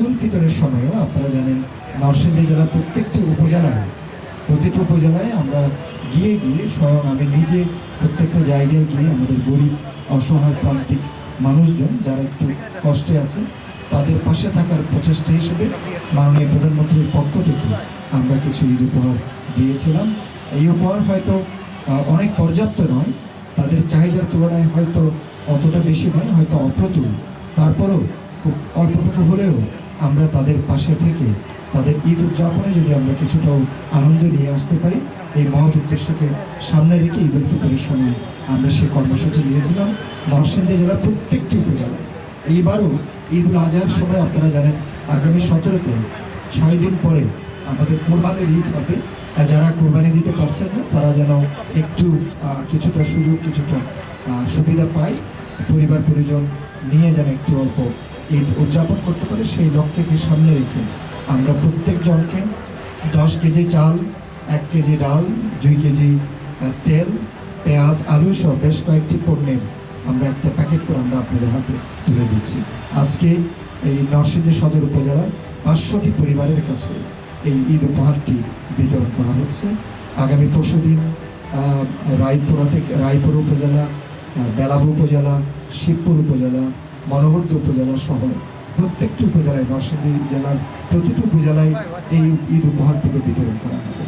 উল ফিতরের সময়ও আপনারা জানেন নরসিংদী জেলার প্রতিটি উপজেলায় আমরা গিয়ে স্বয়ং আমি নিজে প্রত্যেকটা জায়গায় গিয়ে আমাদের গরিব অসহায় প্রান্তিক মানুষজন যারা একটু কষ্টে আছে তাদের পাশে থাকার প্রচেষ্টা হিসেবে মাননীয় প্রধানমন্ত্রীর পক্ষ থেকে আমরা কিছু ঈদ উপহার দিয়েছিলাম। এই উপহার হয়তো অনেক পর্যাপ্ত নয়, তাদের চাহিদার তুলনায় হয়তো অতটা বেশি নয়, হয়তো অপ্রতুল, তারপরেও খুব অল্পটুকু হলেও আমরা তাদের পাশে থেকে তাদের ঈদ উদযাপনে যদি আমরা কিছুটা আনন্দ নিয়ে আসতে পারি, এই মহৎ উদ্দেশ্যকে সামনে রেখে ঈদ উল ফিতরের সময় আমরা সেই কর্মসূচি নিয়েছিলাম নরসিংদী জেলার প্রত্যেকটি উপজেলায়। এইবারও ঈদ উল আজহার সময় আপনারা জানেন আগামী 17-তে 6 দিন পরে আমাদের কোরবানির ঈদ হবে। যারা কোরবানি দিতে পারছেন না তারা যেন একটু কিছুটা সুযোগ, কিছুটা সুবিধা পায়, পরিবার পরিজন নিয়ে যেন একটু অল্প ঈদ উদযাপন করতে পারে, সেই লক্ষ্যকে সামনে রেখে আমরা প্রত্যেকজনকে 10 কেজি চাল, 1 কেজি ডাল, 2 কেজি তেল, পেঁয়াজ, আলু সহ বেশ কয়েকটি পণ্যের আমরা একটা প্যাকেট করে আমরা আপনাদের হাতে তুলে দিচ্ছি। আজকে এই নরসিংদী সদর উপজেলার 500টি পরিবারের কাছে এই ঈদ উপহারটি বিতরণ করা হচ্ছে। আগামী পরশুদিন রায়পুর উপজেলা, বেলাবু উপজেলা, শিবপুর উপজেলা, মনোহরদী উপজেলা সহ প্রত্যেকটি উপজেলায়, নরসিংদী জেলার প্রতিটি উপজেলায় এই ঈদ উপহারটুকু বিতরণ করা হবে।